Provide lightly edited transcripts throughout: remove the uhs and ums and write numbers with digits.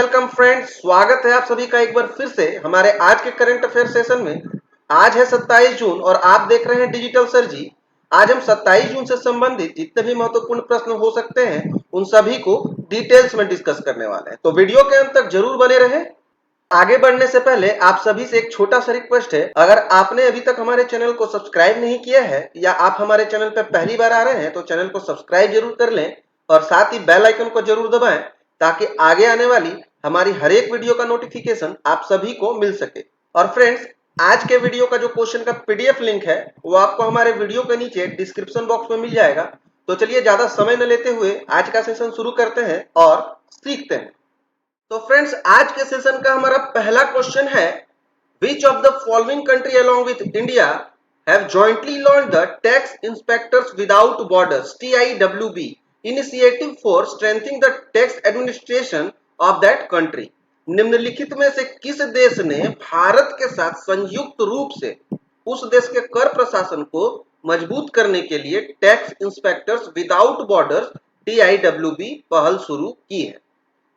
Welcome friends, स्वागत है आप सभी का एक बार फिर से हमारे आज के करंट अफेयर सेशन में। आज है 27 जून और आप देख रहे हैं डिजिटल सर जी। आज हम 27 जून से संबंधित जितने भी महत्वपूर्ण प्रश्न हो सकते हैं उन सभी को डिटेल्स में डिस्कस करने वाले हैं, तो वीडियो के अंत तक जरूर बने रहें। आगे बढ़ने से पहले आप सभी से एक छोटा सा रिक्वेस्ट है, अगर आपने अभी तक हमारे चैनल को सब्सक्राइब नहीं किया है या आप हमारे चैनल पर पहली बार आ रहे हैं तो चैनल को सब्सक्राइब जरूर कर लें और साथ ही बेल आइकन को जरूर दबाएं ताकि आगे आने वाली हमारी हर एक वीडियो का नोटिफिकेशन आप सभी को मिल सके। और फ्रेंड्स, आज के वीडियो का जो क्वेश्चन का पीडीएफ लिंक है वो आपको हमारे वीडियो के नीचे डिस्क्रिप्शन बॉक्स में मिल जाएगा। तो चलिए ज्यादा समय न लेते हुए आज का सेशन शुरू करते हैं और सीखते हैं। तो फ्रेंड्स, आज के सेशन का हमारा पहला क्वेश्चन है, which of the following country along with India have jointly launched the tax inspectors without borders TIWB initiative for strengthening the tax administration of that country. निम्नलिखित में से किस देश ने भारत के साथ संयुक्त रूप से उस देश के कर प्रशासन को मजबूत करने के लिए tax inspectors without borders TIWB पहल शुरू की है?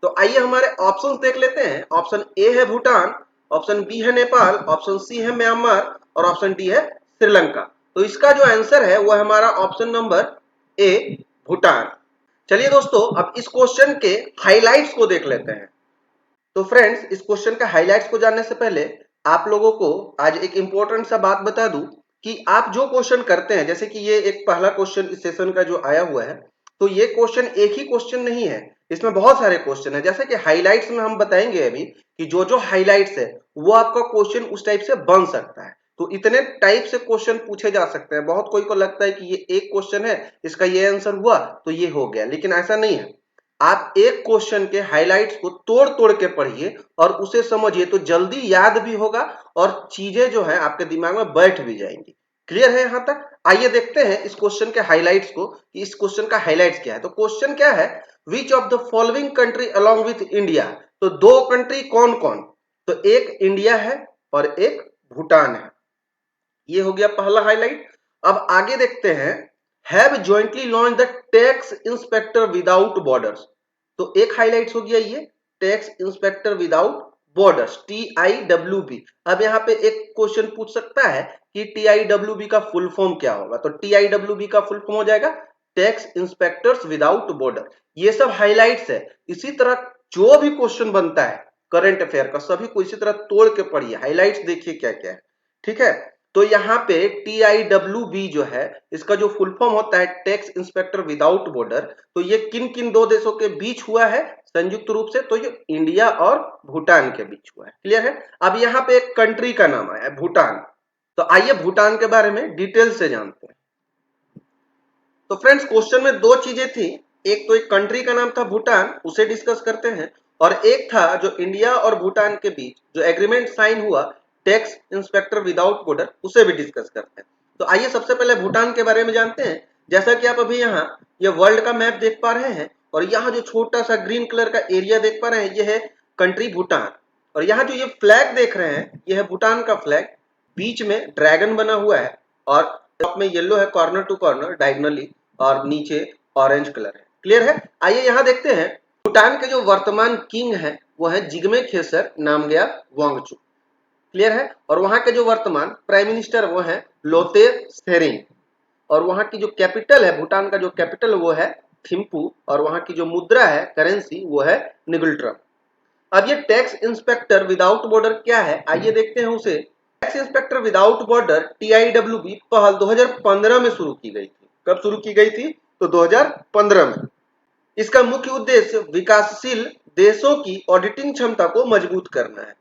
तो आइए हमारे ऑप्शन देख लेते हैं। ऑप्शन ए है भूटान, ऑप्शन बी है नेपाल, ऑप्शन सी है म्यांमार और ऑप्शन डी है श्रीलंका। तो इसका जो आंसर है वो है हमारा ऑप्शन नंबर ए, भूटान। चलिए दोस्तों, अब इस क्वेश्चन के हाइलाइट्स को देख लेते हैं। तो फ्रेंड्स, इस क्वेश्चन के हाइलाइट्स को जानने से पहले आप लोगों को आज एक इंपॉर्टेंट सा बात बता दूं कि आप जो क्वेश्चन करते हैं, जैसे कि ये एक पहला क्वेश्चन इस सेशन का जो आया हुआ है, तो ये क्वेश्चन एक ही क्वेश्चन नहीं है, इसमें बहुत सारे क्वेश्चन है। जैसे कि हाइलाइट्स में हम बताएंगे अभी कि जो जो हाइलाइट्स है वो आपका क्वेश्चन उस टाइप से बन सकता है। तो इतने टाइप से क्वेश्चन पूछे जा सकते हैं। बहुत कोई को लगता है कि ये एक क्वेश्चन है, इसका ये आंसर हुआ तो ये हो गया, लेकिन ऐसा नहीं है। आप एक क्वेश्चन के हाइलाइट्स को तोड़ तोड़ के पढ़िए और उसे समझिए, तो जल्दी याद भी होगा और चीजें जो है आपके दिमाग में बैठ भी जाएंगी। क्लियर है यहां तक? आइए देखते हैं इस क्वेश्चन के हाइलाइट्स को कि इस क्वेश्चन का हाइलाइट्स क्या है। तो क्वेश्चन क्या है, which of the following country along with India. तो दो कंट्री कौन कौन? तो एक इंडिया है और एक भूटान है। ये हो गया पहला हाईलाइट। अब आगे देखते हैं, have jointly launch the tax inspector without borders. तो एक हाईलाइट हो गया ये, tax inspector without borders TIWB। अब यहाँ पे एक क्वेश्चन पूछ सकता है कि TIWB का फुल फॉर्म क्या होगा। तो TIWB का फुल फॉर्म हो जाएगा टैक्स इंस्पेक्टर्स विदाउट बॉर्डर। ये सब हाइलाइट्स है। इसी तरह जो भी क्वेश्चन बनता है करंट अफेयर का, सभी को इसी तरह तोड़ के पढ़िए, हाइलाइट्स देखिए क्या क्या है। ठीक है, तो यहाँ पे TIWB जो है, इसका जो फुल फॉर्म होता है टैक्स इंस्पेक्टर विदाउट बॉर्डर, तो ये किन किन दो देशों के बीच हुआ है संयुक्त रूप से? तो ये इंडिया और भूटान के बीच हुआ है। क्लियर है? अब यहाँ पे एक कंट्री का नाम आया है भूटान। तो आइए भूटान के बारे में डिटेल से जानते हैं। तो फ्रेंड्स, क्वेश्चन में दो चीजें थी, एक तो एक कंट्री का नाम था भूटान, उसे डिस्कस करते हैं, और एक था जो इंडिया और भूटान के बीच जो एग्रीमेंट साइन हुआ टैक्स इंस्पेक्टर विदाउट बॉर्डर, उसे भी डिस्कस करते हैं। तो आइए सबसे पहले भूटान के बारे में जानते हैं। जैसा कि आप अभी यहाँ ये वर्ल्ड का मैप देख पा रहे हैं और यहाँ जो छोटा सा ग्रीन कलर का एरिया देख पा रहे हैं, ये है कंट्री भूटान। और यहाँ जो ये फ्लैग देख रहे हैं, ये है भूटान का फ्लैग। बीच में ड्रैगन बना हुआ है और टॉप में येलो है कॉर्नर टू कॉर्नर डायगोनली, और नीचे ऑरेंज कलर है। क्लियर है? आइए यहाँ देखते हैं, भूटान के जो वर्तमान किंग है वो है जिग्मे खेसर नामग्याल वांगचुक। क्लियर है? और वहां के जो वर्तमान प्राइम मिनिस्टर वो है लोते त्शेरिंग। और वहां की जो कैपिटल है, भूटान का जो कैपिटल वो है थिम्पू, और वहां की जो मुद्रा है, करेंसी, वो है निगुल्ट्रम। अब ये टैक्स इंस्पेक्टर विदाउट बॉर्डर क्या है, आइए देखते हैं उसे। Tax inspector without border TIWB पहल 2015 में शुरू की गई थी। कब शुरू की गई थी? तो 2015 में। इसका मुख्य उद्देश्य विकासशील देशों की ऑडिटिंग क्षमता को मजबूत करना है।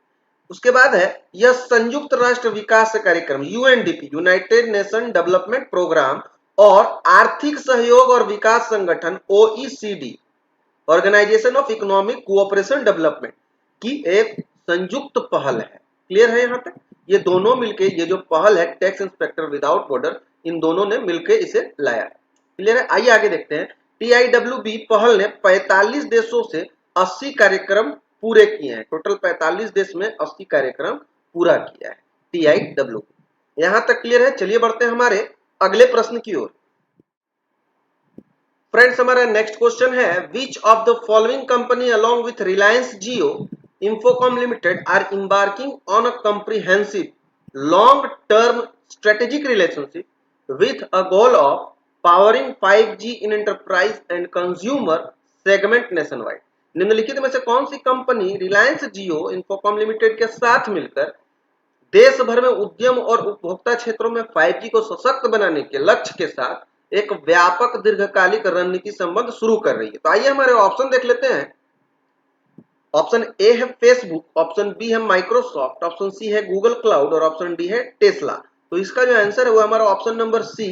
उसके बाद है, यह संयुक्त राष्ट्र विकास कार्यक्रम UNDP United Nation Development Programme और आर्थिक सहयोग और विकास संगठन OECD Organization of Economic Cooperation Development की एक संयुक्त पहल है। क्लियर है यहाँ तक? ये दोनों मिलके, ये जो पहल है टैक्स इंस्पेक्टर विदाउट बॉर्डर, इन दोनों ने मिलके इसे लाया है। क्लियर है? आइए आगे देखते हैं। TIWB पहल ने 45 देशों से 80 कार्यक्रम पूरे किए हैं। टोटल 45 देश में 80 कार्यक्रम पूरा किया है TIWB। यहां तक क्लियर है? चलिए बढ़ते हैं हमारे अगले प्रश्न की ओर। फ्रेंड्स हमारा नेक्स्ट क्वेश्चन है which of the following company along with Reliance Jio Infocomm Limited are embarking on a comprehensive long term strategic relationship with a goal of powering 5G in enterprise and consumer segment nationwide। निम्नलिखित में से कौन सी company Reliance Jio Infocomm limited के साथ मिलकर देश भर में उद्यम और उपभोक्ता क्षेत्रों में 5G को सशक्त बनाने के लक्ष्य के साथ एक व्यापक दीर्घकालिक रणनीति संबंध शुरू कर रही है। तो आइए हमारे ऑप्शन देख लेते हैं। ऑप्शन ए है फेसबुक, ऑप्शन बी है माइक्रोसॉफ्ट, ऑप्शन सी है गूगल क्लाउड और ऑप्शन डी है टेस्ला। तो इसका जो आंसर है वो हमारा option number C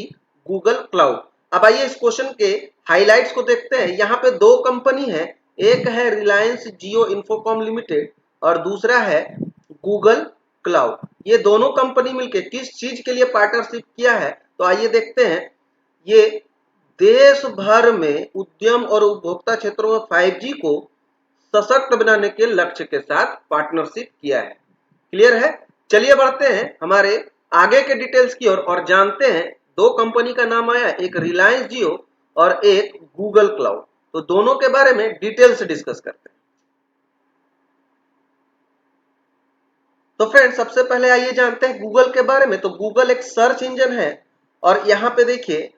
Google Cloud. अब आइए इस क्वेश्चन के हाइलाइट्स को देखते हैं। यहाँ पे दो कंपनी है, एक है रिलायंस जियो इंफोकॉम लिमिटेड और दूसरा है गूगल क्लाउड। ये दोनों कंपनी मिलकर किस चीज के लिए पार्टनरशिप किया है, तो आइए देखते हैं। ये देश भर में उद्यम और उपभोक्ता क्षेत्रों में 5G को सशक्त बनाने के लक्ष्य के साथ पार्टनरशिप किया है। क्लियर है? चलिए बढ़ते हैं हमारे आगे के डिटेल्स की ओर और जानते हैं। दो कंपनी का नाम आया, एक रिलायंस जियो और एक गूगल क्लाउड। तो दोनों के बारे में डिटेल से डिस्कस करते हैं। तो फ्रेंड्स सबसे पहले आइए जानते हैं गूगल के बारे में। तो गूगल एक सर्च इंजन है और यहाँ पे देखिए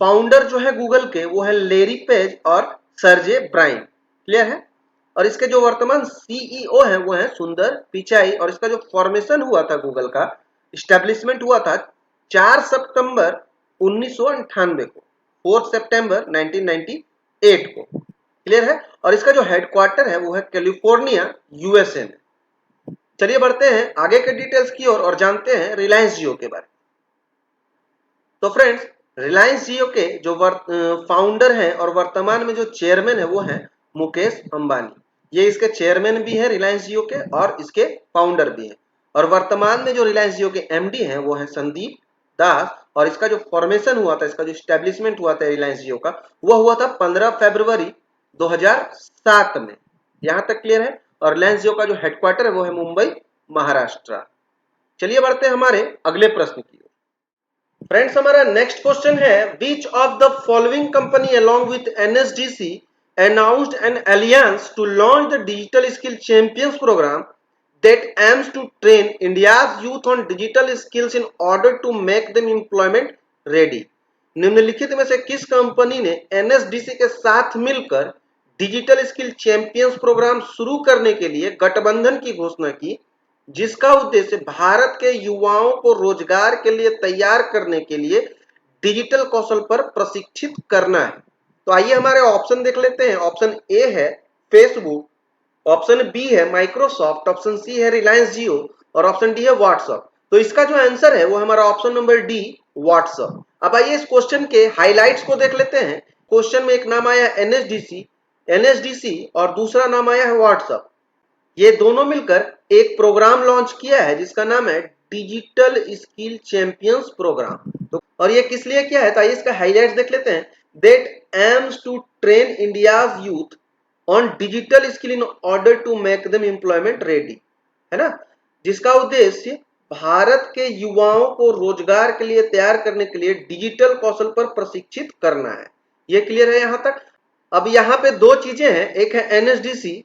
फाउंडर जो है गूगल के वो है लेरी पेज और सर्जे ब्राइन। क्लियर है? और इसके जो वर्तमान सीईओ है वो है सुंदर पिचाई और इसका जो फॉर्मेशन हुआ था गूगल का इस्टेब्लिशमेंट हुआ था 4 सितंबर 1998 को, 4 सितंबर 1998 को। क्लियर है? और इसका जो हेडक्वार्टर है वो है कैलिफोर्निया यूएसए में। चलिए बढ़ते हैं आगे के डिटेल्स की ओर और जानते हैं रिलायंस जियो के बारे में। तो फ्रेंड्स रिलायंस जियो के जो फाउंडर हैं और वर्तमान में जो चेयरमैन है वो है मुकेश अंबानी। ये इसके चेयरमैन भी है रिलायंस जियो के और इसके फाउंडर भी हैं। और वर्तमान में जो रिलायंस जियो के एमडी हैं वो है संदीप दास और इसका जो फॉर्मेशन हुआ था, इसका जो स्टैब्लिशमेंट हुआ था रिलायंस जियो का, वो हुआ था 15 फरवरी 2007 में। यहां तक क्लियर है? और रिलायंस जियो का जो हेडक्वार्टर है वो है मुंबई महाराष्ट्र। चलिए बढ़ते हैं हमारे अगले प्रश्न की ओर। फ्रेंड्स हमारा नेक्स्ट क्वेश्चन है which of the following company along with NSDC announced an alliance to launch the digital skill champions program that aims to train India's youth on digital skills in order to make them employment ready। निम्नलिखित में से किस company ने NSDC के साथ मिलकर digital skill champions programme शुरू करने के लिए गठबंधन की घोषणा की, जिसका उद्देश्य भारत के युवाओं को रोजगार के लिए तैयार करने के लिए डिजिटल कौशल पर प्रशिक्षित करना है। तो आइए हमारे ऑप्शन देख लेते हैं। ऑप्शन ए है फेसबुक, ऑप्शन बी है माइक्रोसॉफ्ट, ऑप्शन सी है रिलायंस जियो और ऑप्शन डी है व्हाट्सएप। तो इसका जो आंसर है वो हमारा ऑप्शन नंबर डी व्हाट्सएप। अब आइए इस क्वेश्चन के हाइलाइट्स को देख लेते हैं। क्वेश्चन में एक नाम आया एनएसडीसी और दूसरा नाम आया है व्हाट्सएप। ये दोनों मिलकर एक प्रोग्राम लॉन्च किया है जिसका नाम है डिजिटल स्किल चैंपियंस प्रोग्राम। तो और ये किस लिए किया है, तो आइए इसका हाइलाइट्स देख लेते हैं। That aims to train India's youth on digital skill in order to make them employment ready, है ना, जिसका उद्देश्य भारत के युवाओं को रोजगार के लिए तैयार करने के लिए डिजिटल कौशल पर प्रशिक्षित करना है। ये क्लियर है यहां तक? अब यहाँ पे दो चीजें हैं, एक है एनएसडीसी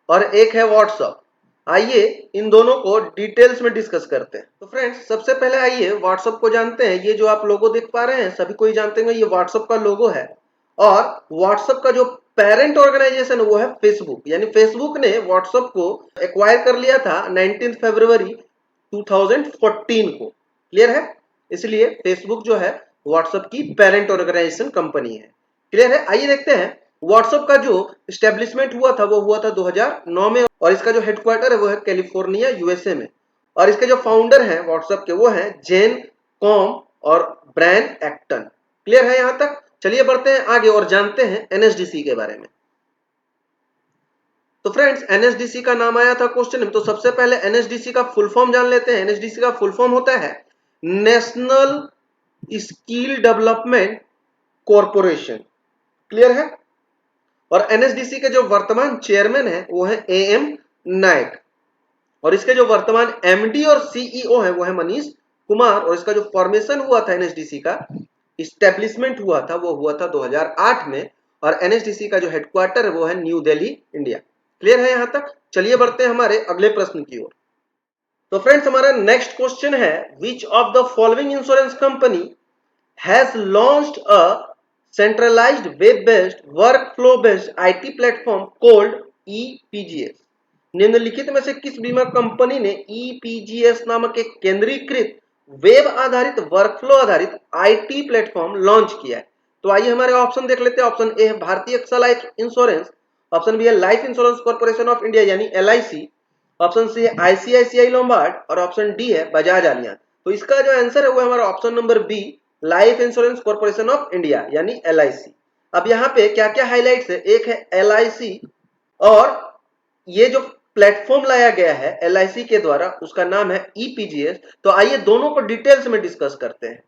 और एक है व्हाट्सएप। आइए इन दोनों को डिटेल्स में डिस्कस करते हैं। तो फ्रेंड्स सबसे पहले आइए व्हाट्सएप को जानते हैं। ये जो आप लोगो देख पा रहे हैं सभी कोई जानते हैं, ये व्हाट्सएप का लोगो है और व्हाट्सएप का जो पेरेंट ऑर्गेनाइजेशन वो है फेसबुक। यानी फेसबुक ने व्हाट्सएप को एक्वायर कर लिया था 19 फरवरी 2014 को। क्लियर है? इसलिए फेसबुक जो है व्हाट्सएप की पेरेंट ऑर्गेनाइजेशन कंपनी है। क्लियर है? आइए देखते हैं व्हाट्सएप का जो स्टैब्लिशमेंट हुआ था वो हुआ था 2009 में और इसका जो हेडक्वार्टर है वो है कैलिफोर्निया यूएसए में। और इसके जो फाउंडर हैं व्हाट्सएप के वो हैं जेन कॉम और ब्रायन एक्टन। क्लियर है यहां तक? चलिए बढ़ते हैं आगे और जानते हैं एनएसडीसी के बारे में। तो फ्रेंड्स एनएसडीसी का नाम आया था क्वेश्चन में, तो सबसे पहले एनएसडीसी का फुल फॉर्म जान लेते हैं। एनएसडीसी का फुल फॉर्म होता है national skill development corporation. Clear है? और एनएसडीसी के जो वर्तमान चेयरमैन है वो है एएम नायक और इसके जो वर्तमान एमडी और सीईओ है वो है मनीष कुमार। और इसका जो फॉर्मेशन हुआ था एनएसडीसी का इस्टेब्लिशमेंट हुआ था वो हुआ था 2008 में, और एनएसडीसी का जो हेडक्वार्टर है वो है न्यू दिल्ली, इंडिया। क्लियर है यहां तक? चलिए बढ़ते हैं हमारे अगले प्रश्न की ओर। तो फ्रेंड्स हमारा नेक्स्ट क्वेश्चन है, which of the following insurance company has launched a centralized web-based workflow-based IT platform called EPGS? निम्नलिखित में से किस बीमा कंपनी ने EPGS नामक एक केंद्रीकृत वेब आधारित वर्कफ्लो आधारित आईटी प्लेटफॉर्म लॉन्च किया है? तो आइए हमारे ऑप्शन देख लेते हैं। ऑप्शन ए है Bhartiya AXA life insurance, option B है life insurance corporation of India यानी LIC, ऑप्शन सी है आईसीआईसीआई लोम्बार्ड, और ऑप्शन डी है बजाज आलियान। तो इसका जो आंसर है वो हमारा option number B, Life insurance corporation of India यानी LIC। अब यहाँ पे क्या क्या हाइलाइट्स है, एक है LIC, और ये जो प्लेटफॉर्म लाया गया है LIC के द्वारा उसका नाम है EPGS। तो आइए दोनों को डिटेल्स में डिस्कस करते हैं।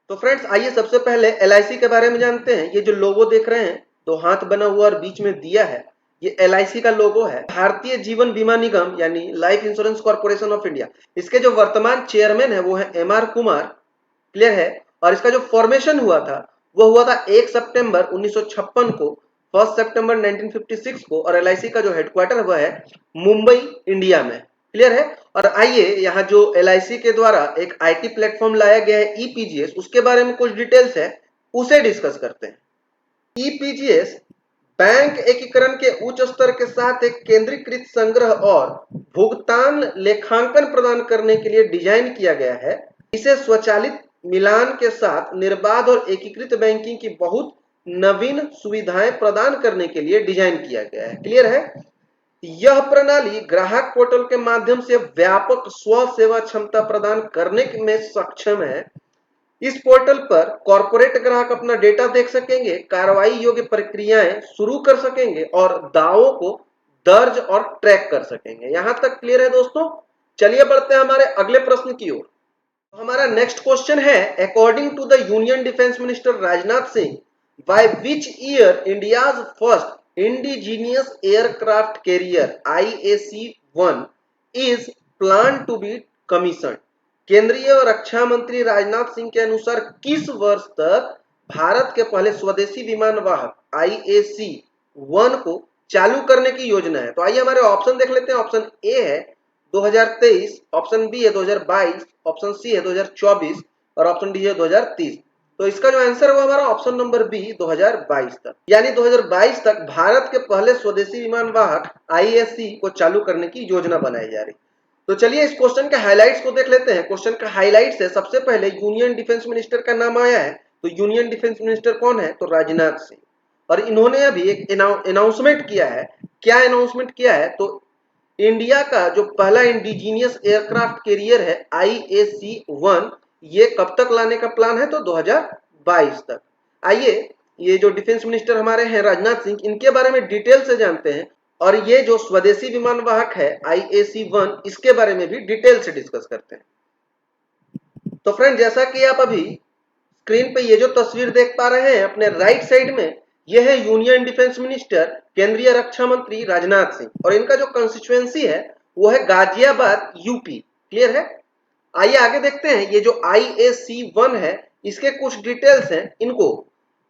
तो फ्रेंड्स आइए सबसे पहले LIC के बारे में जानते हैं। ये जो लोगो देख रहे हैं, दो हाथ बना हुआ और बीच में दिया है, ये LIC का लोगो है, भारतीय जीवन बीमा निगम यानी life insurance corporation of India. इसके जो वर्तमान चेयरमैन है वो है MR कुमार। क्लियर है? और इसका जो फॉर्मेशन हुआ था वो हुआ था 1 सितंबर 1956 को, 1 सितंबर 1956 को, और LIC का जो हेडक्वार्टर हुआ है मुंबई, इंडिया में। क्लियर है? और आइए यहाँ जो LIC के द्वारा एक आईटी प्लेटफॉर्म लाया गया है EPGS, उसके बारे में कुछ डिटेल्स है, उसे डिस्कस करते हैं। EPGS बैंक एकीकरण के उच्च स्तर के साथ एक केंद्रीकृत संग्रह और भुगतान लेखांकन प्रदान करने के लिए डिजाइन किया गया है। इसे स्वचालित मिलान के साथ निर्बाध और एकीकृत बैंकिंग की बहुत नवीन सुविधाएं प्रदान करने के लिए डिजाइन किया गया है। क्लियर है? यह प्रणाली ग्राहक पोर्टल के माध्यम से व्यापक स्व सेवा क्षमता प्रदान करने में सक्षम है। इस पोर्टल पर कॉर्पोरेट ग्राहक अपना डेटा देख सकेंगे, कार्रवाई योग्य प्रक्रियाएं शुरू कर सकेंगे और दावों को दर्ज और ट्रैक कर सकेंगे। यहां तक क्लियर है दोस्तों? चलिए बढ़ते हैं हमारे अगले प्रश्न की ओर। हमारा नेक्स्ट क्वेश्चन है, according to the union defence minister Rajnath Singh, by which year India's first indigenous aircraft carrier IAC-1 is plan to be commission? केंद्रीय रक्षा मंत्री राजनाथ सिंह के अनुसार किस वर्ष तक भारत के पहले स्वदेशी विमान वाहक IAC-1 को चालू करने की योजना है? तो आइए हमारे ऑप्शन देख लेते हैं। ऑप्शन ए है 2023, ऑप्शन बी है 2022, ऑप्शन सी है 2024, और ऑप्शन डी है 2030। तो इसका जो आंसर है वो हमारा ऑप्शन नंबर बी 2022 तक, यानी 2022 तक भारत के पहले स्वदेशी विमान वाहक IAC को चालू करने की योजना बनाई जा रही। तो चलिए इस क्वेश्चन के हाइलाइट्स को देख लेते हैं। क्वेश्चन का हाइलाइट्स है, सबसे पहले यूनियन डिफेंस मिनिस्टर का नाम आया है। तो यूनियन डिफेंस मिनिस्टर कौन है? तो राजनाथ सिंह। और इन्होंने अभी एक अनाउंसमेंट किया है। क्या अनाउंसमेंट किया है? तो इंडिया का जो पहला इंडिजीनियस एयरक्राफ्ट कैरियर है IAC-1, ये कब तक लाने का प्लान है? तो 2022 तक। आइए ये जो डिफेंस मिनिस्टर हमारे हैं राजनाथ सिंह, इनके बारे में डिटेल से जानते हैं, और ये जो स्वदेशी विमान वाहक है IAC-1, इसके बारे में भी डिटेल से डिस्कस करते हैं। तो फ्रेंड जैसा कि आप अभी स्क्रीन पे ये जो तस्वीर देख पा रहे हैं अपने राइट साइड में, यह है यूनियन डिफेंस मिनिस्टर केंद्रीय रक्षा मंत्री राजनाथ सिंह, और इनका जो कंस्टिट्यूएंसी है वो है गाजियाबाद, यूपी। क्लियर है? आइए आगे देखते हैं। ये जो IAC-1 है इसके कुछ डिटेल्स हैं। इनको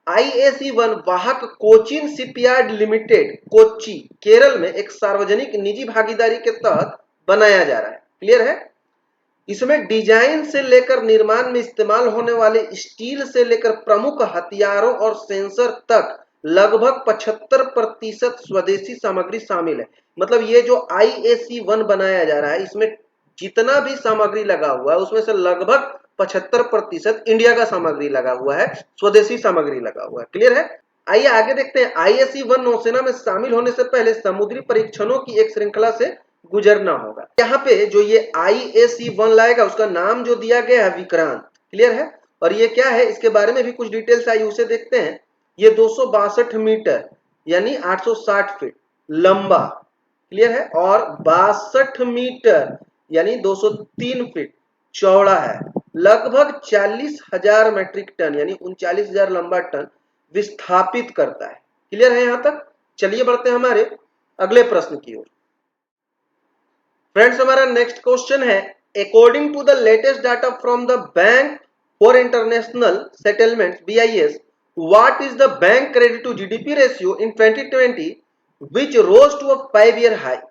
IAC-1 वाहक कोचिन शिपयार्ड लिमिटेड, कोच्चि, केरल में एक सार्वजनिक निजी भागीदारी के तहत बनाया जा रहा है। क्लियर है? इसमें डिजाइन से लेकर निर्माण में इस्तेमाल होने वाले स्टील से लेकर प्रमुख हथियारों और सेंसर तक लगभग 75% स्वदेशी सामग्री शामिल है। मतलब ये जो IAC-1 बनाया जा रहा है, इसमें जितना भी सामग्री लगा हुआ है उसमें से लगभग 75% इंडिया का सामग्री लगा हुआ है, स्वदेशी सामग्री लगा हुआ है। क्लियर है? आइए आगे देखते हैं। IAC-1 नौसेना में शामिल होने से पहले समुद्री परीक्षणों की एक श्रृंखला से गुजरना होगा। यहाँ पे जो ये IAC-1 लाएगा उसका नाम जो दिया गया है विक्रांत। क्लियर है? और ये क्या है इसके बारे में भी कुछ डिटेल्स आई, उसे देखते हैं। ये 262 मीटर यानी 860 फीट लंबा, क्लियर है, और 62 मीटर यानी 203 फीट चौड़ा है। लगभग 40,000 मेट्रिक टन यानी 39,000 लंबा टन विस्थापित करता है। क्लियर है यहां तक? चलिए बढ़ते हैं हमारे अगले प्रश्न की ओर। फ्रेंड्स हमारा नेक्स्ट क्वेश्चन है, according to the latest data from the bank for international settlements BIS, what is the bank credit to GDP ratio in 2020 which rose to a 5-year high?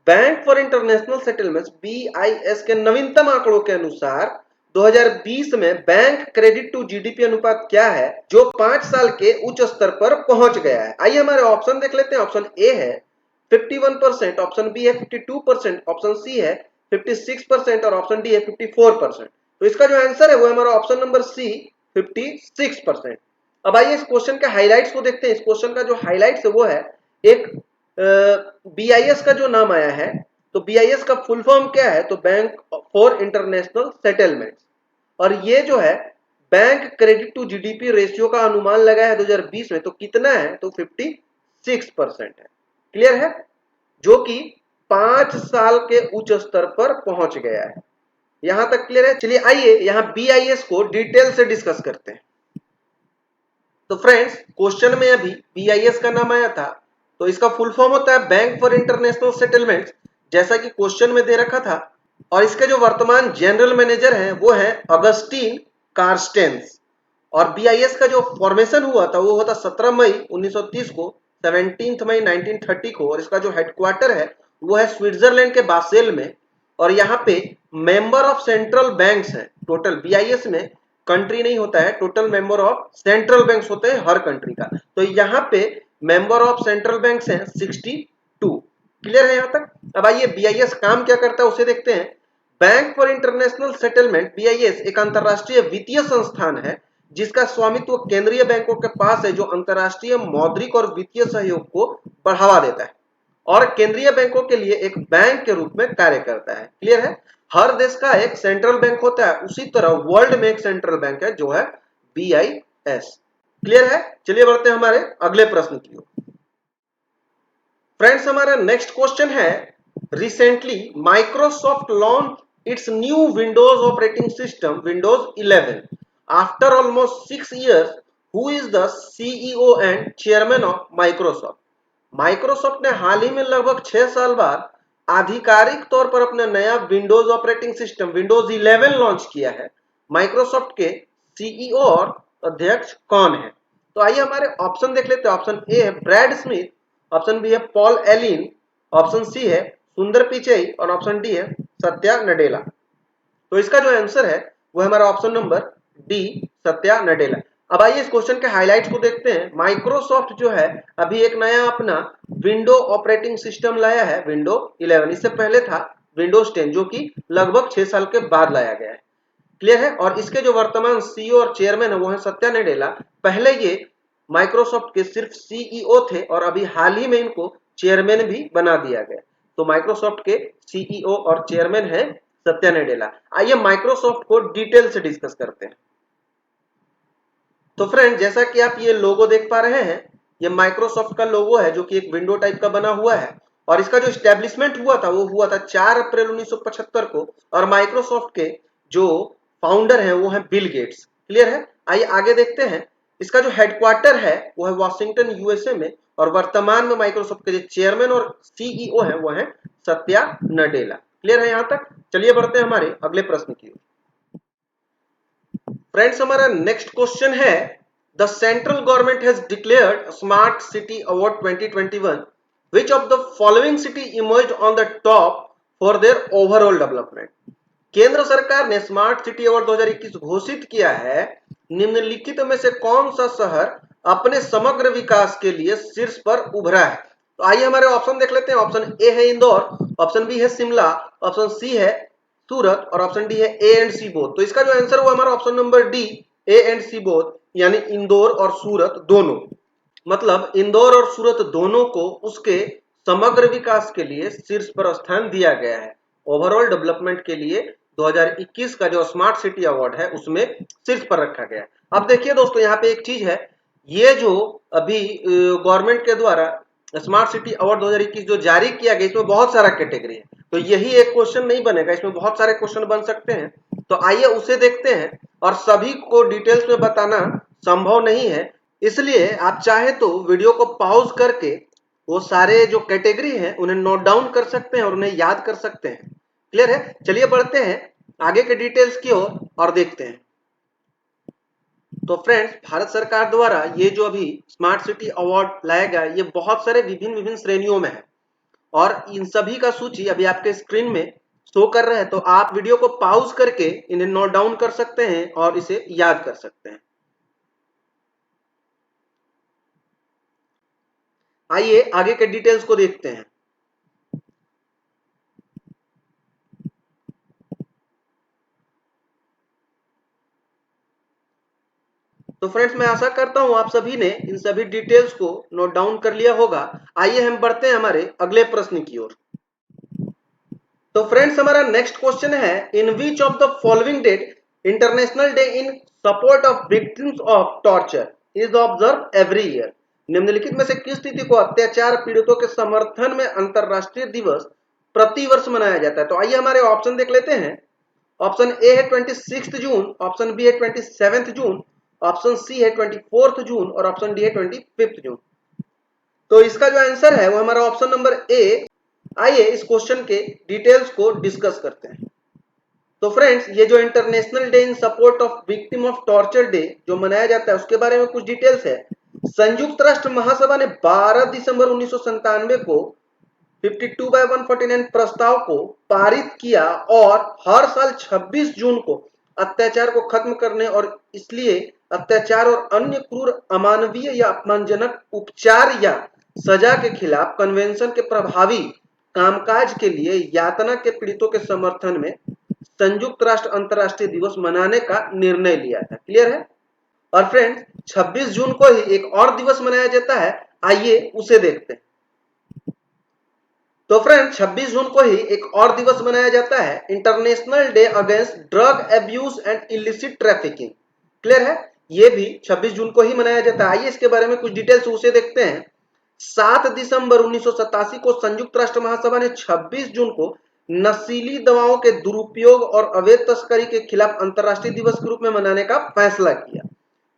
Bank for international settlements BIS के नवीनतम आंकड़ों के अनुसार 2020 में bank credit to GDP अनुपात क्या है जो 5 साल के उच्च स्तर पर पहुंच गया है। आइए हमारे ऑप्शन देख लेते हैं। ऑप्शन ए है 51%, ऑप्शन बी है 52%, ऑप्शन सी है 56% और ऑप्शन डी है 54%। तो इसका जो आंसर है वो हमारा ऑप्शन नंबर सी 56%। अब आइए इस क्वेश्चन के हाइलाइट्स को देखते हैं। इस क्वेश्चन का जो हाइलाइट्स है वो है एक BIS का जो नाम आया है, तो BIS का फुल फॉर्म क्या है, तो बैंक फॉर इंटरनेशनल सेटलमेंट्स, और ये जो है bank credit to GDP ratio का अनुमान लगा है 2020 में, तो कितना है, तो 56% है। क्लियर है, जो कि 5 साल के उच्च स्तर पर पहुंच गया है। यहां तक क्लियर है। चलिए आइए यहां BIS को डिटेल से डिस्कस करते हैं। तो फ्रेंड्स, क्वेश्चन में अभी BIS का नाम आया था, तो इसका फुल फॉर्म होता है बैंक फॉर इंटरनेशनल सेटलमेंट्स, जैसा कि क्वेश्चन में दे रखा था। और इसके जो वर्तमान जनरल मैनेजर हैं वो हैं अगस्टीन कार्स्टेंस। और BIS का जो फॉर्मेशन हुआ था वो होता 17 मई 1930 को, 17 मई 1930 को, और इसका जो हेडक्वार्टर है वो है स्विट्जरलैंड के बासेल में। और यहाँ पे मेंबर ऑफ सेंट्रल बैंक्स हैं टोटल। BIS में कंट्री नहीं होता है, total member of central banks होते हैं हर कंट्री का। तो यहाँ पे मेंबर ऑफ सेंट्रल बैंक्स हैं 62। क्लियर है यहाँ तक। अब आइए BIS काम क्या करता है उसे देखते हैं। Bank for international settlement BIS एक अंतरराष्ट्रीय वित्तीय संस्थान है जिसका स्वामित्व केंद्रीय बैंकों के पास है, जो अंतरराष्ट्रीय मौद्रिक और वित्तीय सहयोग को बढ़ावा देता है और केंद्रीय बैंकों के लिए एक बैंक के रूप में कार्य करता है। क्लियर है। हर देश का एक सेंट्रल बैंक होता है, उसी तरह वर्ल्ड में एक सेंट्रल बैंक है जो है BIS। क्लियर है। चलिए बढ़ते हैं हमारे अगले प्रश्न की ओर। फ्रेंड्स, हमारा नेक्स्ट क्वेश्चन है, recently Microsoft launch its new Windows operating system Windows 11 after almost 6 years. Who is the CEO and chairman of Microsoft? Microsoft ने हाल ही में लगभग 6 साल बाद आधिकारिक तौर पर अपना नया Windows operating system Windows 11 launch किया है। माइक्रोसॉफ्ट के CEO और अध्यक्ष कौन है? तो आइए हमारे ऑप्शन देख लेते हैं। ऑप्शन ए है ब्रैड स्मिथ, ऑप्शन बी है पॉल एलिन, ऑप्शन सी है सुंदर पिचई और ऑप्शन डी है सत्या नडेला। तो इसका जो आंसर है वो हमारा option number D Satya Nadella. अब आइए इस क्वेश्चन के हाइलाइट्स को देखते हैं। माइक्रोसॉफ्ट जो है अभी एक नया अपना विंडो ऑपरेटिंग सिस्टम लाया है, विंडो 11। इससे पहले था विंडोज 10 जो कि लगभग 6 साल के बाद लाया गया है। क्लियर है। और इसके जो वर्तमान CEO और चेयरमैन है वो है सत्या नडेला। पहले ये माइक्रोसॉफ्ट के सिर्फ CEO थे और अभी हाल ही में इनको चेयरमैन भी बना दिया गया। तो माइक्रोसॉफ्ट के CEO और चेयरमैन है सत्या नडेला। आइए माइक्रोसॉफ्ट को डिटेल से डिस्कस करते हैं। तो फ्रेंड, जैसा कि आप ये लोगो देख पा रहे हैं, ये माइक्रोसॉफ्ट का लोगो है जो कि एक विंडो टाइप का बना हुआ है। और इसका जो स्टैब्लिशमेंट हुआ था वो हुआ था 4 अप्रैल 1975 को। और माइक्रोसॉफ्ट के जो फाउंडर हैं वो हैं बिल गेट्स। क्लियर है। आइए आगे देखते हैं। इसका जो हेडक्वार्टर है वो है वॉशिंगटन USA में। और वर्तमान में माइक्रोसॉफ्ट के जो चेयरमैन और CEO है वो है सत्या नडेला। क्लियर है यहाँ तक। चलिए बढ़ते हैं हमारे अगले प्रश्न की ओर। फ्रेंड्स, हमारा नेक्स्ट क्वेश्चन है, the central government has declared smart city award 2021। Which of the following city emerged on the top for their overall development? केंद्र सरकार ने स्मार्ट सिटी अवार्ड 2021 घोषित किया है। निम्नलिखित में से कौन सा शहर अपने समग्र विकास के लिए शीर्ष पर उभरा है? तो आइए हमारे ऑप्शन देख लेते हैं। ऑप्शन ए है इंदौर, ऑप्शन बी है शिमला, ऑप्शन सी है सूरत और ऑप्शन डी है ए एंड सी बोथ। तो इसका जो आंसर हुआ हमारा option number D A and C both, यानी इंदौर और सूरत दोनों। मतलब इंदौर और सूरत दोनों को उसके समग्र विकास के लिए शीर्ष पर स्थान दिया गया है। ओवरऑल डेवलपमेंट के लिए 2021 का जो स्मार्ट सिटी अवार्ड है उसमें शीर्ष पर रखा गया है। अब देखिए दोस्तों, यहाँ पे एक चीज है, ये जो अभी गवर्नमेंट के द्वारा स्मार्ट सिटी अवार्ड 2021 जो जारी किया गया, इसमें बहुत सारा कैटेगरी है। तो यही एक क्वेश्चन नहीं बनेगा, इसमें बहुत सारे क्वेश्चन बन सकते हैं। तो आइए उसे देखते हैं। और सभी को डिटेल्स में बताना संभव नहीं है, इसलिए आप चाहे तो वीडियो को पॉज करके वो सारे जो कैटेगरी हैं उन्हें नोट डाउन कर सकते हैं और उन्हें याद कर सकते हैं। क्लियर है। चलिए बढ़ते हैं आगे के डिटेल्स की ओर और देखते हैं। तो फ्रेंड्स, भारत सरकार द्वारा ये जो अभी स्मार्ट सिटी अवार्ड लाया गया, ये बहुत सारे विभिन्न विभिन्न श्रेणियों में है और इन सभी का सूची अभी आपके स्क्रीन में शो कर रहे हैं। तो आप वीडियो को पॉज करके इन्हें नोट डाउन कर सकते हैं और इसे याद कर सकते हैं। आइए आगे के डिटेल्स को देखते हैं। तो फ्रेंड्स, मैं आशा करता हूं आप सभी ने इन सभी डिटेल्स को नोट डाउन कर लिया होगा। आइए हम बढ़ते हैं हमारे अगले प्रश्न की ओर। तो फ्रेंड्स, हमारा नेक्स्ट क्वेश्चन है, in which of the following date international day in support of victims of torture is observe every year. निम्नलिखित में से किस तिथि को अत्याचार पीड़ितों के समर्थन में अंतरराष्ट्रीय दिवस प्रतिवर्ष मनाया जाता है? तो आइए हमारे ऑप्शन देख लेते हैं। ऑप्शन ए है 26 जून, ऑप्शन बी है 27 जून, ऑप्शन सी है 24 जून और ऑप्शन डी है 25 जून। तो इसका जो आंसर है वो हमारा ऑप्शन नंबर ए। आइए इस क्वेश्चन के डिटेल्स को डिस्कस करते हैं। तो फ्रेंड्स, ये जो international day in support of victim of torture day जो मनाया जाता है उसके बारे में कुछ डिटेल्स है। संयुक्त राष्ट्र महासभा ने 12 दिसंबर 1997 को 52/149 प्रस्ताव को पारित किया और हर साल 26 जून को अत्याचार को खत्म करने और इसलिए अत्याचार और अन्य क्रूर, अमानवीय या अपमानजनक उपचार या सजा के खिलाफ कन्वेंशन के प्रभावी कामकाज के लिए यातना के पीड़ितों के समर्थन में संयुक्त राष्ट्र अंतर्राष्ट्रीय दिवस मनाने का निर्णय लिया था। क्लियर है? और फ्रेंड्स, 26 जून को ही एक और दिवस मनाया जाता है, आइए उसे देखते हैं। तो फ्रेंड, 26 जून को ही एक और दिवस मनाया जाता है, international day against drug abuse and illicit trafficking. Clear है? ये भी 26 जून को ही मनाया जाता है। आइए इसके बारे में कुछ डिटेल्स उसे देखते हैं। 7 दिसंबर 1987 को संयुक्त राष्ट्र महासभा ने 26 जून को नशीली दवाओं के दुरुपयोग और अवैध तस्करी के खिलाफ अंतर्राष्ट्रीय दिवस के रूप में मनाने का फैसला किया,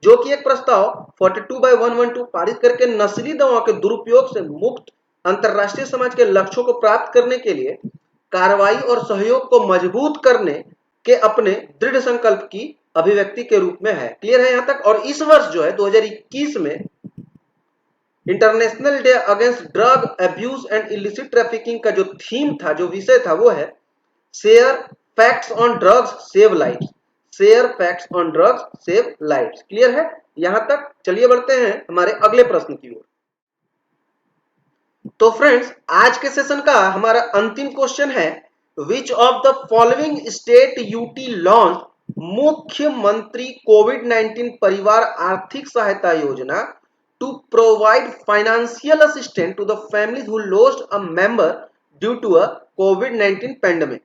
जो कि एक प्रस्ताव 42/112 पारित करके नशीली दवाओं के दुरुपयोग से मुक्त अंतरराष्ट्रीय समाज के लक्ष्यों को प्राप्त करने के लिए कार्रवाई और सहयोग को मजबूत करने के अपने दृढ़ संकल्प की अभिव्यक्ति के रूप में है। क्लियर है यहां तक? और इस वर्ष जो है 2021 में international day against drug abuse and illicit trafficking का जो थीम था, जो विषय था, वो है share facts on drugs save lives. Share facts on drugs save lives. Clear है यहां तक? चलिए बढ़ते हैं हमारे अगले प्रश्न की ओर। तो फ्रेंड्स, आज के सेशन का हमारा अंतिम क्वेश्चन है, which of the following state UT launch मुख्यमंत्री कोविड-19 परिवार आर्थिक सहायता योजना to provide financial assistance to the families who lost a member due to a कोविड-19 पैंडेमिक।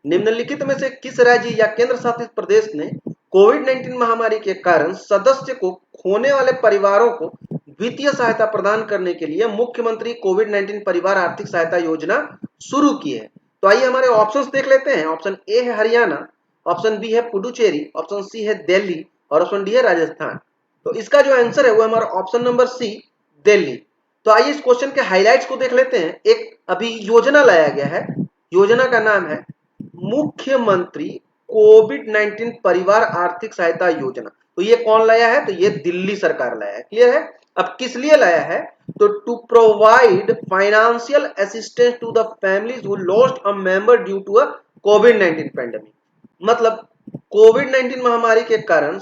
निम्नलिखित में से किस राज्य या केंद्र शासित प्रदेश ने कोविड-19 महामारी के कारण सदस्य को खोने वाले परिवारों को वित्तीय सहायता प्रदान करने के लिए मुख्यमंत्री कोविड-19 परिवार आर्थिक सहायता योजना शुरू की है? तो आइए हमारे ऑप्शंस देख लेते हैं। ऑप्शन ए है हरियाणा, ऑप्शन बी है पुडुचेरी, ऑप्शन सी है दिल्ली और ऑप्शन डी है राजस्थान। तो इसका जो आंसर है वो हमारा ऑप्शन नंबर सी, दिल्ली। तो आइए इस क्वेश्चन के हाइलाइट्स को देख लेते हैं। एक अभी योजना लाया गया है, योजना का नाम है मुख्यमंत्री कोविड-19 परिवार आर्थिक सहायता योजना। तो ये कौन लाया है? तो ये दिल्ली सरकार लाया है। क्लियर है? अब किस लिए लाया है? तो to provide financial assistance to the families who lost a member due to a कोविड-19 पैंडेमिक। मतलब कोविड-19 महामारी के कारण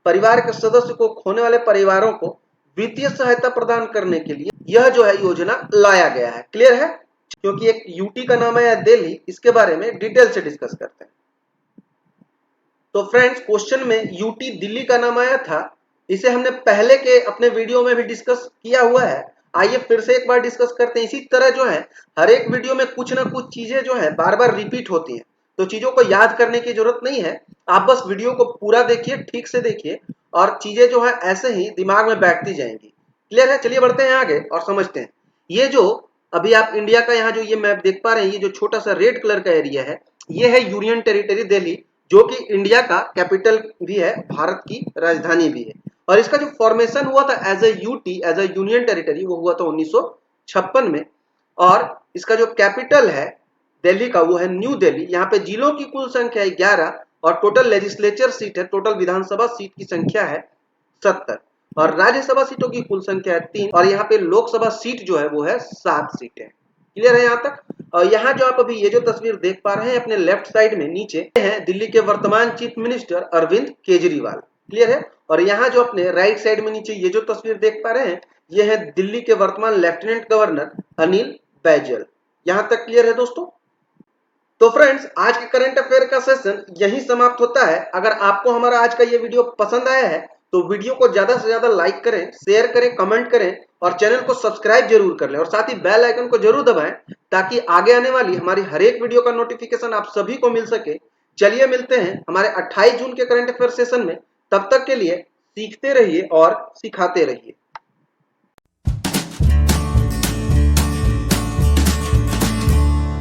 परिवार के सदस्य को खोने वाले परिवारों को वित्तीय सहायता प्रदान करने के लिए यह जो है योजना लाया गया है। क्लियर है? क्योंकि एक यूटी का नाम है दिल्ली, इसके बारे में डिटेल से डिस्कस करते हैं। तो फ्रेंड्स, क्वेश्चन में यूटी दिल्ली का नाम आया था, इसे हमने पहले के अपने वीडियो में भी डिस्कस किया हुआ है। आइए फिर से एक बार डिस्कस करते हैं। इसी तरह जो है हर एक वीडियो में कुछ ना कुछ चीजें जो है बार बार रिपीट होती हैं, तो चीजों को याद करने की जरूरत नहीं है। आप बस वीडियो को पूरा देखिए, ठीक से देखिए और चीजें जो है ऐसे ही दिमाग में बैठती जाएंगी। क्लियर है? चलिए बढ़ते हैं आगे और समझते हैं। ये जो अभी आप इंडिया का यहाँ जो ये मैप देख पा रहे हैं, ये जो छोटा सा रेड कलर का एरिया है, ये है यूनियन टेरिटरी दिल्ली, जो कि इंडिया का कैपिटल भी है, भारत की राजधानी भी है। और इसका जो फॉर्मेशन हुआ था as a UT, as a union territory, वो हुआ था 1956 में। और इसका जो कैपिटल है दिल्ली का, वो है न्यू दिल्ली। यहाँ पे जिलों की कुल संख्या है 11 और टोटल लेजिस्लेचर सीट है, टोटल विधानसभा सीट की संख्या है 70 और राज्यसभा सीटों की कुल संख्या है 3 और यहाँ पे लोकसभा सीट जो है वो है 7 सीटें। क्लियर है यहाँ तक? और यहाँ जो आप अभी ये जो तस्वीर देख पा रहे हैं अपने लेफ्ट साइड में नीचे हैं दिल्ली के वर्तमान chief minister Arvind Kejriwal. Clear है? और यहाँ जो अपने राइट साइड में नीचे ये जो तस्वीर देख पा रहे हैं ये है दिल्ली के वर्तमान लेफ्टिनेंट गवर्नर अनिल बैजल। यहाँ तक क्लियर है दोस्तों? तो फ्रेंड्स आज के करंट अफेयर का सेशन यहीं समाप्त होता है। अगर आपको हमारा आज का ये वीडियो पसंद आया है तो वीडियो को ज्यादा से ज्यादा लाइक करें, शेयर करें, कमेंट करें और चैनल को सब्सक्राइब जरूर कर लें और साथ ही बेल आइकन को जरूर दबाएं ताकि आगे आने वाली हमारी हर एक वीडियो का नोटिफिकेशन आप सभी को मिल सके। चलिए मिलते हैं हमारे 28 जून के करंट अफेयर सेशन में। तब तक के लिए सीखते रहिए और सिखाते रहिए।